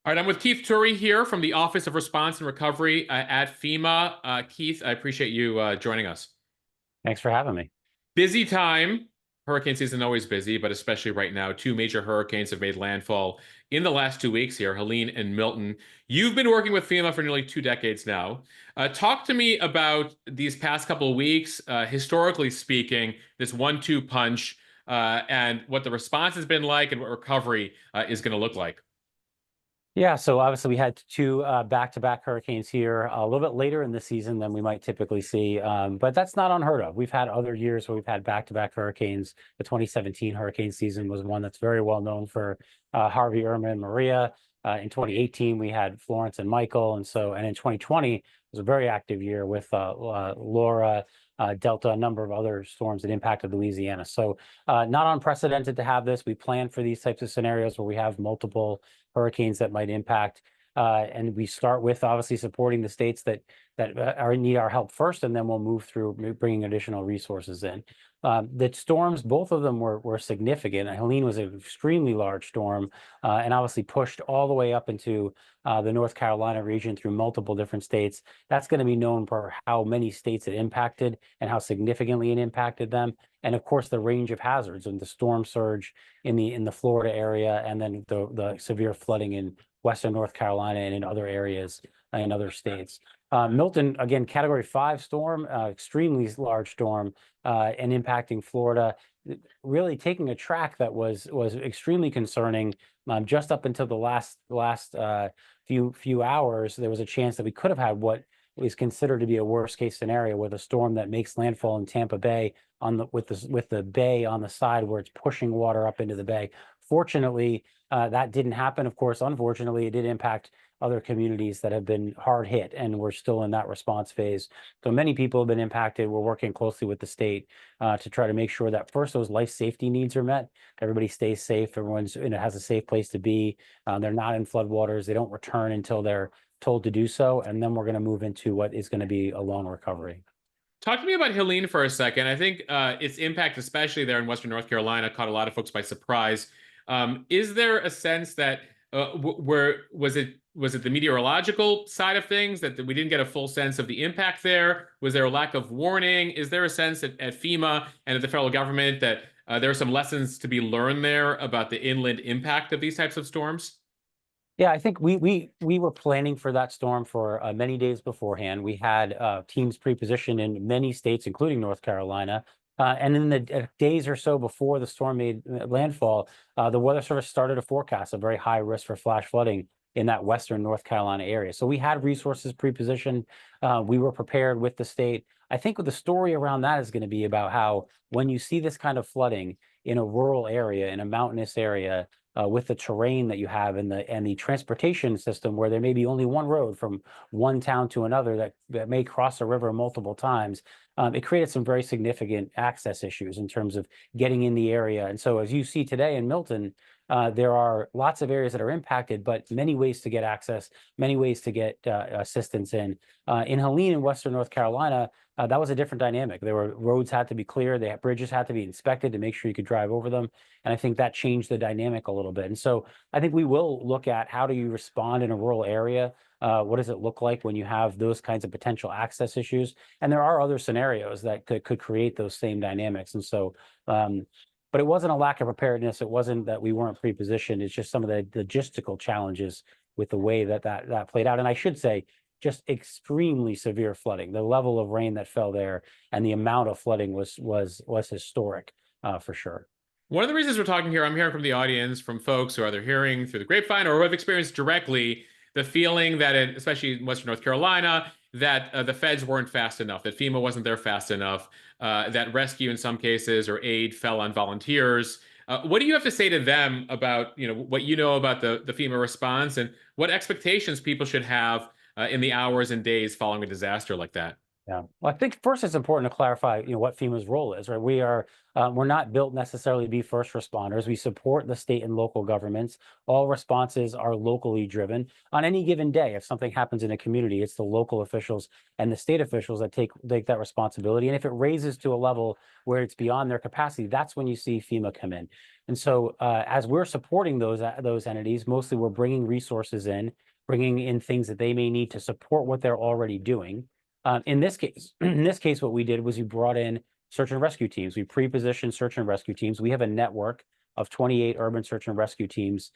All right, I'm with Keith Turi here from the Office of Response and Recovery at FEMA. Keith, I appreciate you joining us. Thanks for having me. Busy time. Hurricane season always busy, but especially right now, two major hurricanes have made landfall in the last 2 weeks here, Helene and Milton. You've been working with FEMA for nearly 2 decades now. Talk to me about these past couple of weeks, historically speaking, this 1-2 punch, and what the response has been like and what recovery is going to look like. Yeah, so obviously we had two back-to-back hurricanes here a little bit later in the season than we might typically see, but that's not unheard of. We've had other years where we've had back-to-back hurricanes. The 2017 hurricane season was one that's very well known for Harvey, Irma, and Maria. In 2018, we had Florence and Michael, and in 2020 was a very active year with Laura, Delta, a number of other storms that impacted Louisiana. So not unprecedented to have this. We plan for these types of scenarios where we have multiple hurricanes that might impact. And we start with obviously supporting the states that need our help first, and then we'll move through bringing additional resources in. The storms, both of them were significant. Helene was an extremely large storm, and obviously pushed all the way up into the North Carolina region through multiple different states. That's going to be known for how many states it impacted and how significantly it impacted them. And of course, the range of hazards and the storm surge in the Florida area, and then the severe flooding in Western North Carolina and in other areas in other states. Milton, again, Category 5 storm, extremely large storm, and impacting Florida, really taking a track that was extremely concerning. Just up until the last few hours, there was a chance that we could have had what is considered to be a worst case scenario with a storm that makes landfall in Tampa Bay with the bay on the side where it's pushing water up into the bay. Fortunately, that didn't happen. Of course, unfortunately, it did impact other communities that have been hard hit, and we're still in that response phase. So many people have been impacted. We're working closely with the state to try to make sure that first those life safety needs are met. Everybody stays safe. Everyone's has a safe place to be. They're not in floodwaters. They don't return until they're told to do so, and then we're going to move into what is going to be a long recovery. Talk to me about Helene for a second. I think its impact, especially there in Western North Carolina, caught a lot of folks by surprise. Is there a sense that where was it the meteorological side of things that we didn't get a full sense of the impact there? Was there a lack of warning? Is there a sense at FEMA and at the federal government that there are some lessons to be learned there about the inland impact of these types of storms? Yeah, I think we were planning for that storm for many days beforehand. We had teams pre-positioned in many states, including North Carolina. And in the days or so before the storm made landfall, the Weather Service started a forecast of very high risk for flash flooding in that Western North Carolina area. So we had resources pre-positioned. We were prepared with the state. I think the story around that is going to be about how when you see this kind of flooding in a rural area, in a mountainous area, with the terrain that you have and the transportation system, where there may be only one road from one town to another that may cross a river multiple times, it created some very significant access issues in terms of getting in the area. And so as you see today in Milton, there are lots of areas that are impacted, but many ways to get access, many ways to get assistance in. In Helene in Western North Carolina, that was a different dynamic. There were roads had to be clear, bridges had to be inspected to make sure you could drive over them. And I think that changed the dynamic a little bit. And so I think we will look at how do you respond in a rural area? What does it look like when you have those kinds of potential access issues? And there are other scenarios that could create those same dynamics. And so, but it wasn't a lack of preparedness. It wasn't that we weren't pre-positioned. It's just some of the logistical challenges with the way that played out. And I should say, just extremely severe flooding. The level of rain that fell there and the amount of flooding was historic for sure. One of the reasons we're talking here, I'm hearing from the audience, from folks who are either hearing through the grapevine or who have experienced directly the feeling that, especially in Western North Carolina, that the feds weren't fast enough, that FEMA wasn't there fast enough, that rescue in some cases or aid fell on volunteers. What do you have to say to them about what you know about the FEMA response and what expectations people should have in the hours and days following a disaster like that? Yeah. Well, I think first it's important to clarify, what FEMA's role is, right? We're not built necessarily to be first responders. We support the state and local governments. All responses are locally driven. On any given day, if something happens in a community, it's the local officials and the state officials that take that responsibility. And if it raises to a level where it's beyond their capacity, that's when you see FEMA come in. And so, as we're supporting those entities, mostly we're bringing resources in, bringing in things that they may need to support what they're already doing. In this case, what we did was we brought in search and rescue teams. We pre-positioned search and rescue teams. We have a network of 28 urban search and rescue teams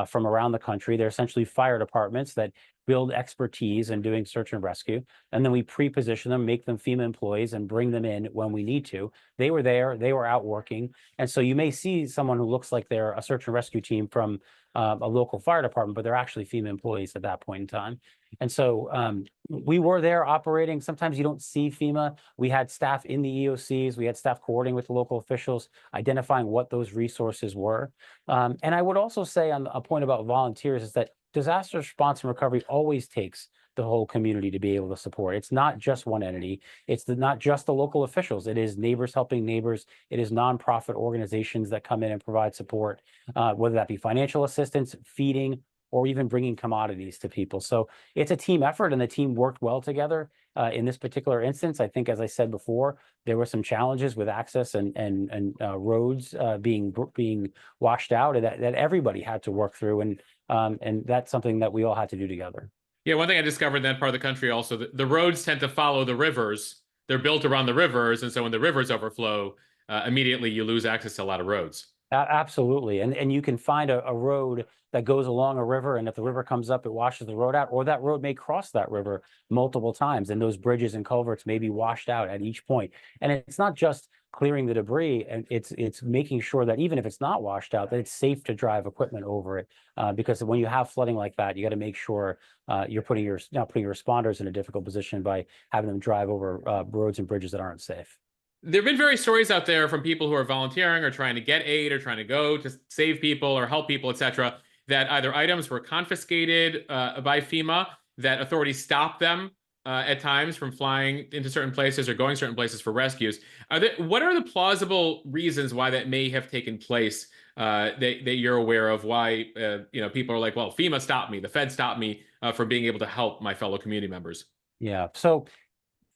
from around the country. They're essentially fire departments that build expertise in doing search and rescue. And then we pre-position them, make them FEMA employees, and bring them in when we need to. They were there, they were out working. And so you may see someone who looks like they're a search and rescue team from a local fire department, but they're actually FEMA employees at that point in time. And so we were there operating. Sometimes you don't see FEMA. We had staff in the EOCs. We had staff coordinating with the local officials, identifying what those resources were. And I would also say on a point about volunteers is that disaster response and recovery always takes the whole community to be able to support. It's not just one entity. It's not just the local officials. It is neighbors helping neighbors. It is nonprofit organizations that come in and provide support, whether that be financial assistance, feeding, or even bringing commodities to people. So it's a team effort, and the team worked well together. In this particular instance, I think, as I said before, there were some challenges with access and roads being washed out, and that everybody had to work through, and that's something that we all had to do together. Yeah, one thing I discovered in that part of the country also, the roads tend to follow the rivers. They're built around the rivers, and so when the rivers overflow, immediately you lose access to a lot of roads. Absolutely. And you can find a road that goes along a river, and if the river comes up, it washes the road out, or that road may cross that river multiple times, and those bridges and culverts may be washed out at each point. And it's not just clearing the debris, and it's making sure that even if it's not washed out, that it's safe to drive equipment over it. Because when you have flooding like that, you got to make sure you're putting your responders in a difficult position by having them drive over roads and bridges that aren't safe. There have been various stories out there from people who are volunteering or trying to get aid or trying to go to save people or help people, etc., that either items were confiscated by FEMA, that authorities stopped them at times from flying into certain places or going certain places for rescues. What are the plausible reasons why that may have taken place that you're aware of? Why people are like, well, FEMA stopped me, the Fed stopped me from being able to help my fellow community members. Yeah. So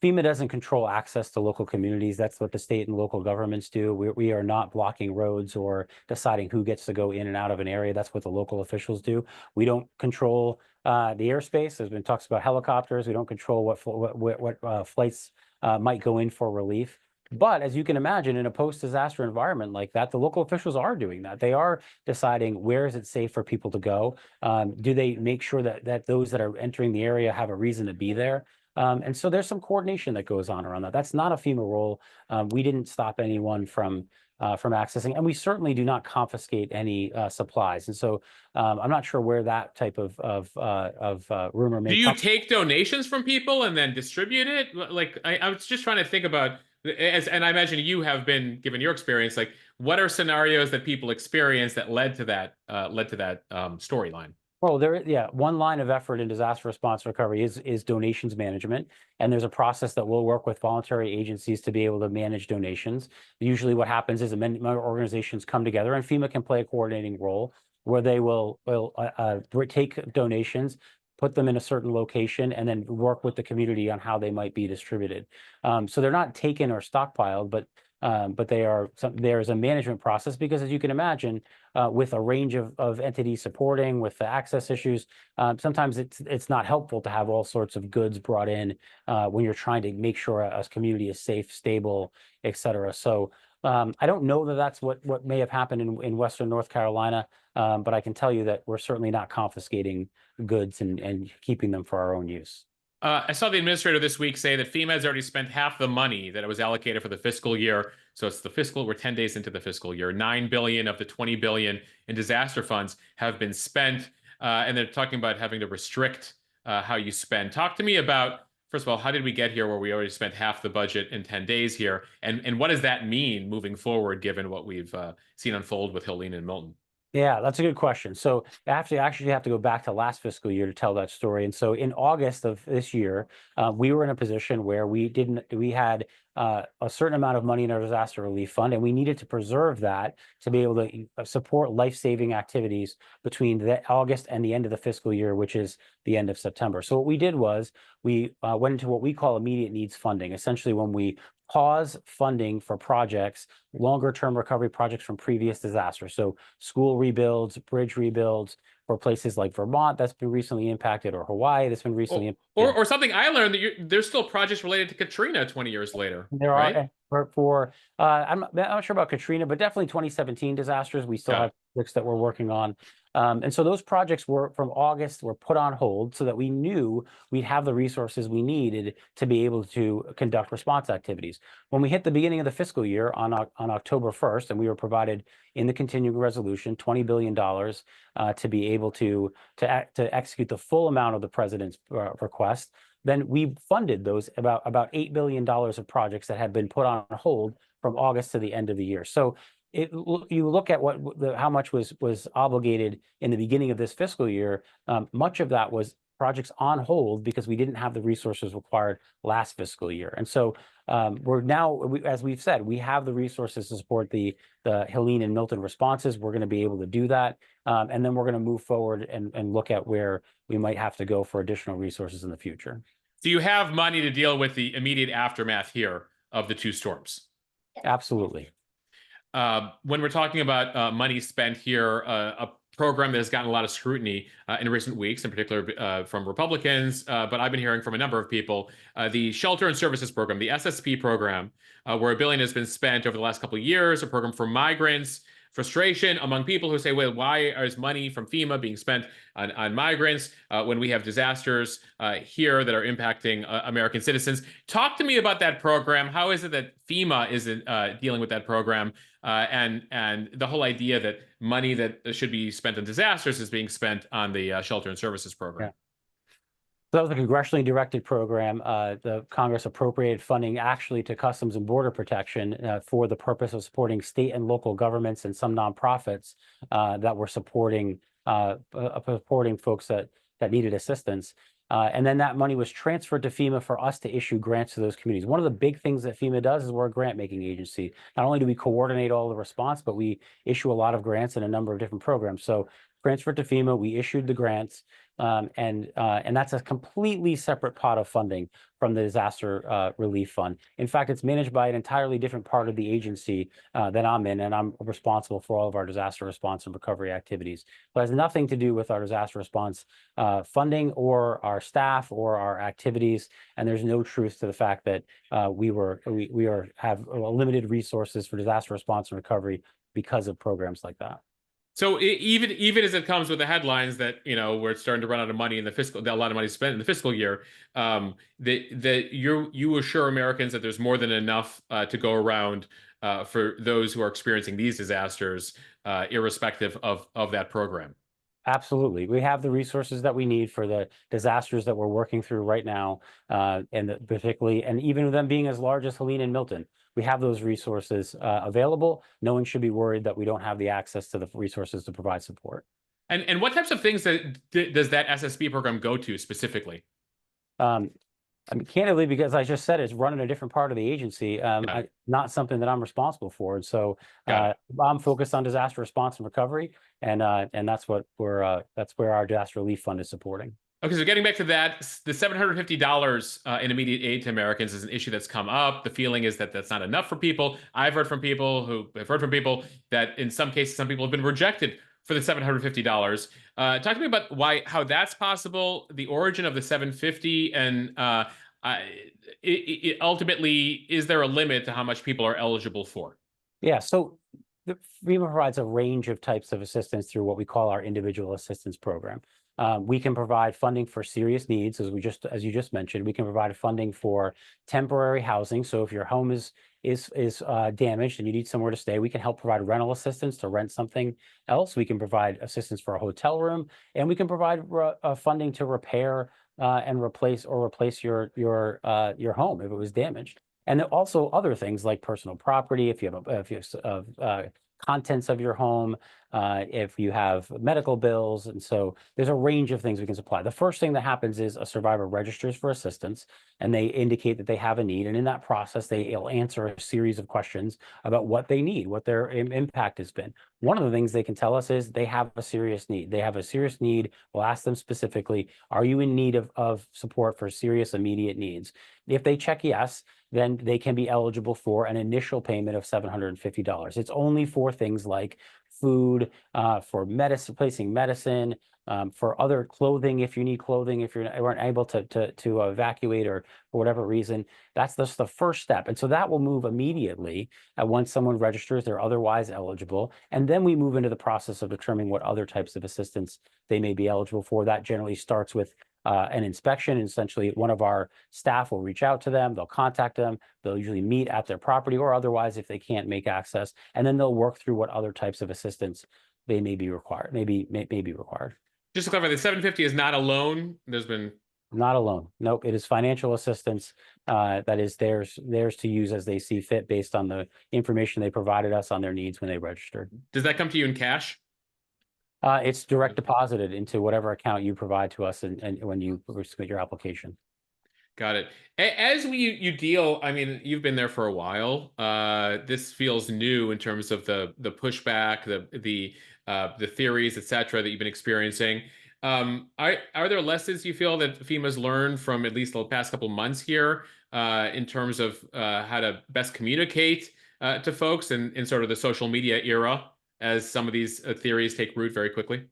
FEMA doesn't control access to local communities. That's what the state and local governments do. We are not blocking roads or deciding who gets to go in and out of an area. That's what the local officials do. We don't control the airspace. There's been talks about helicopters. We don't control what flights might go in for relief. But as you can imagine, in a post-disaster environment like that, the local officials are doing that. They are deciding where is it safe for people to go. Do they make sure that those that are entering the area have a reason to be there? And so there's some coordination that goes on around that. That's not a FEMA role. We didn't stop anyone from accessing, and we certainly do not confiscate any supplies. And so I'm not sure where that type of rumor may Do you come. take donations from people and then distribute it? Like I was just trying to think about and I imagine you have been, given your experience, like what are scenarios that people experience that led to that storyline? Well, one line of effort in disaster response recovery is donations management, and there's a process that we'll work with voluntary agencies to be able to manage donations. Usually, what happens is member organizations come together, and FEMA can play a coordinating role where they will take donations, put them in a certain location, and then work with the community on how they might be distributed. So they're not taken or stockpiled, but there's a management process because, as you can imagine, with a range of entities supporting with the access issues, sometimes it's not helpful to have all sorts of goods brought in when you're trying to make sure a community is safe, stable, etc. So I don't know that that's what may have happened in Western North Carolina, but I can tell you that we're certainly not confiscating goods and keeping them for our own use. I saw the administrator this week say that FEMA has already spent half the money that it was allocated for the fiscal year. So we're 10 days into the fiscal year. 9 billion of the 20 billion in disaster funds have been spent. And they're talking about having to restrict how you spend. Talk to me about, first of all, how did we get here where we already spent half the budget in 10 days here? And what does that mean moving forward, given what we've seen unfold with Helene and Milton? Yeah, that's a good question. So actually have to go back to last fiscal year to tell that story. And so in August of this year, we were in a position where we had a certain amount of money in our disaster relief fund, and we needed to preserve that to be able to support life-saving activities between the August and the end of the fiscal year, which is the end of September. So what we did was we went into what we call immediate needs funding. Essentially, when we pause funding for projects, longer term recovery projects from previous disasters. So school rebuilds, bridge rebuilds for places like Vermont that's been recently impacted, or Hawaii that's been recently impacted. Or something I learned that there's still projects related to Katrina 20 years later, There are right? I'm not sure about Katrina, but definitely 2017 disasters. We still Got have it. projects that we're working on. And so those projects were from August were put on hold so that we knew we'd have the resources we needed to be able to conduct response activities. When we hit the beginning of the fiscal year on October 1st, and we were provided in the continuing resolution $20 billion to be able to execute the full amount of the president's request, then we funded those about $8 billion of projects that had been put on hold from August to the end of the year. So you look at how much was obligated in the beginning of this fiscal year. Much of that was projects on hold because we didn't have the resources required last fiscal year. And so we're now, as we've said, we have the resources to support the Helene and Milton responses. We're going to be able to do that. And then we're going to move forward and look at where we might have to go for additional resources in the future. So you have money to deal with the immediate aftermath here of the two storms. Absolutely. When we're talking about money spent here, a program that has gotten a lot of scrutiny in recent weeks, in particular from Republicans, but I've been hearing from a number of people, the Shelter and Services Program, the SSP program, where $1 billion has been spent over the last couple of years, a program for migrants. Frustration among people who say, well, why is money from FEMA being spent on migrants when we have disasters here that are impacting American citizens? Talk to me about that program. How is it that FEMA isn't dealing with that program? And the whole idea that money that should be spent on disasters is being spent on the Shelter and Services Program. Yeah. So that was a congressionally directed program. The Congress appropriated funding actually to Customs and Border Protection for the purpose of supporting state and local governments and some nonprofits that were supporting folks that needed assistance. And then that money was transferred to FEMA for us to issue grants to those communities. One of the big things that FEMA does is we're a grant making agency. Not only do we coordinate all the response, but we issue a lot of grants in a number of different programs. So transferred to FEMA, we issued the grants, and that's a completely separate pot of funding from the disaster relief fund. In fact, it's managed by an entirely different part of the agency that I'm in, and I'm responsible for all of our disaster response and recovery activities. But it has nothing to do with our disaster response funding or our staff or our activities. And there's no truth to the fact that we have limited resources for disaster response and recovery because of programs like that. So even as it comes with the headlines that we're starting to run out of money in the fiscal, that a lot of money spent in the fiscal year, that you assure Americans that there's more than enough to go around for those who are experiencing these disasters, irrespective of that program. Absolutely. We have the resources that we need for the disasters that we're working through right now, particularly, and even them being as large as Helene and Milton. We have those resources available. No one should be worried that we don't have the access to the resources to provide support. And what types of things does that SSB program go to specifically? I mean, candidly, because I just said it's run in a different part of the agency, not something that I'm responsible for. And so I'm focused on disaster response and recovery, and that's where our disaster relief fund is supporting. Okay, so getting back to that, the $750 in immediate aid to Americans is an issue that's come up. The feeling is that that's not enough for people. I've heard from people that in some cases, some people have been rejected for the $750. Talk to me about how that's possible, the origin of the 750, and ultimately, is there a limit to how much people are eligible for? Yeah, so FEMA provides a range of types of assistance through what we call our individual assistance program. We can provide funding for serious needs, as you just mentioned. We can provide funding for temporary housing. So if your home is damaged and you need somewhere to stay, we can help provide rental assistance to rent something else. We can provide assistance for a hotel room, and we can provide funding to repair and replace your home if it was damaged. And also other things like personal property. If you have contents of your home, if you have medical bills. And so there's a range of things we can supply. The first thing that happens is a survivor registers for assistance, and they indicate that they have a need. And in that process, they'll answer a series of questions about what they need, what their impact has been. One of the things they can tell us is they have a serious need. They have a serious need. We'll ask them specifically, are you in need of support for serious immediate needs? If they check yes, then they can be eligible for an initial payment of $750. It's only for things like food, for medicine, placing medicine, for other clothing. If you need clothing, if you weren't able to evacuate or for whatever reason, that's just the first step. And so that will move immediately once someone registers, they're otherwise eligible. And then we move into the process of determining what other types of assistance they may be eligible for. That generally starts with an inspection. And essentially, one of our staff will reach out to them. They'll contact them. They'll usually meet at their property, or otherwise, if they can't make access, and then they'll work through what other types of assistance they may be required. May be required. Just to clarify, the 750 is not a loan. There's been Not a loan. Nope. It is financial assistance that is theirs to use as they see fit based on the information they provided us on their needs when they registered. Does that come to you in cash? It's direct deposited into whatever account you provide to us and when you submit your application. Got it. As you deal, I mean, you've been there for a while. This feels new in terms of the pushback, the theories, etc., that you've been experiencing. Are there lessons you feel that FEMA's learned from at least the past couple months here in terms of how to best communicate to folks in sort of the social media era as some of these theories take root very quickly?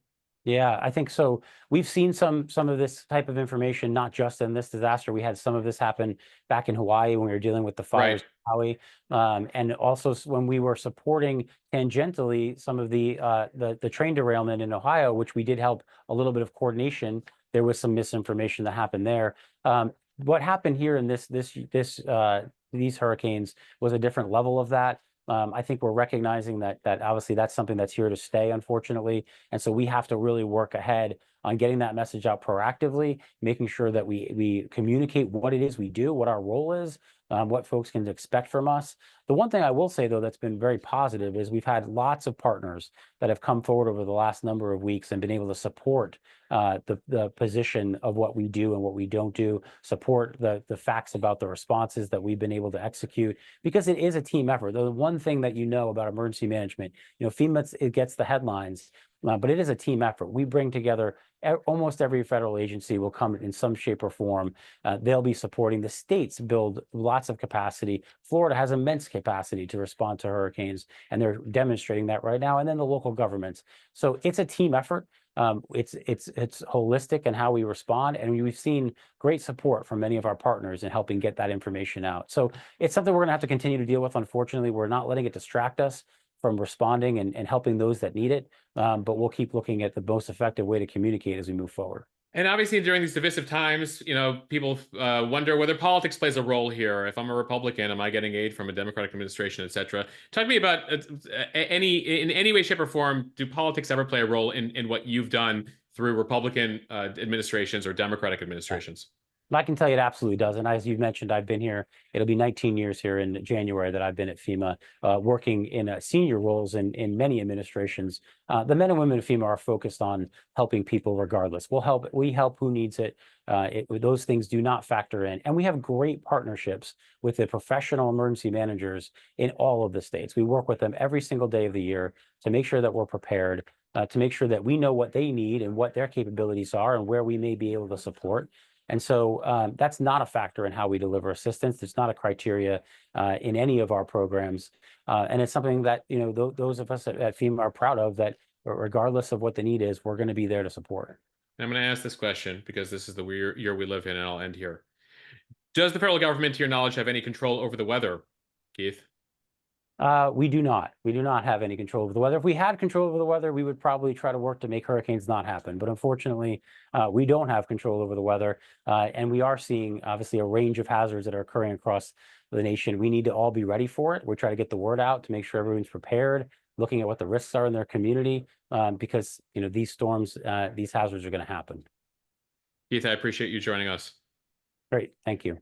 Yeah, I think so. We've seen some of this type of information, not just in this disaster. We had some of this happen back in Hawaii when we were dealing with the fires Right. in Hawaii, and also when we were supporting tangentially some of the train derailment in Ohio, which we did help a little bit of coordination. There was some misinformation that happened there. What happened here in these hurricanes was a different level of that. I think we're recognizing that obviously that's something that's here to stay, unfortunately. And so we have to really work ahead on getting that message out proactively, making sure that we communicate what it is we do, what our role is, what folks can expect from us. The one thing I will say, though, that's been very positive is we've had lots of partners that have come forward over the last number of weeks and been able to support the position of what we do and what we don't do, support the facts about the responses that we've been able to execute, because it is a team effort. The one thing that you know about emergency management, FEMA, it gets the headlines, but it is a team effort. We bring together almost every federal agency will come in some shape or form. They'll be supporting. The states build lots of capacity. Florida has immense capacity to respond to hurricanes, and they're demonstrating that right now. And then the local governments. So it's a team effort. It's holistic in how we respond, and we've seen great support from many of our partners in helping get that information out. So it's something we're going to have to continue to deal with. Unfortunately, we're not letting it distract us from responding and helping those that need it. But we'll keep looking at the most effective way to communicate as we move forward. And obviously, during these divisive times, people wonder whether politics plays a role here. If I'm a Republican, am I getting aid from a Democratic administration, et cetera? Talk to me about in any way, shape, or form, do politics ever play a role in what you've done through Republican administrations or Democratic administrations? I can tell you it absolutely does. And as you've mentioned, I've been here, it'll be 19 years here in January that I've been at FEMA, working in senior roles in many administrations. The men and women of FEMA are focused on helping people regardless. We help who needs it. Those things do not factor in. And we have great partnerships with the professional emergency managers in all of the states. We work with them every single day of the year to make sure that we're prepared, to make sure that we know what they need and what their capabilities are and where we may be able to support. And so that's not a factor in how we deliver assistance. It's not a criteria in any of our programs. And it's something that, those of us at FEMA are proud of, that regardless of what the need is, we're going to be there to support. I'm going to ask this question because this is the year we live in, and I'll end here. Does the federal government, to your knowledge, have any control over the weather, Keith? We do not. We do not have any control over the weather. If we had control over the weather, we would probably try to work to make hurricanes not happen. But unfortunately, we don't have control over the weather. And we are seeing, obviously, a range of hazards that are occurring across the nation. We need to all be ready for it. We try to get the word out to make sure everyone's prepared, looking at what the risks are in their community, because these storms, these hazards are going to happen. Keith, I appreciate you joining us. Great. Thank you.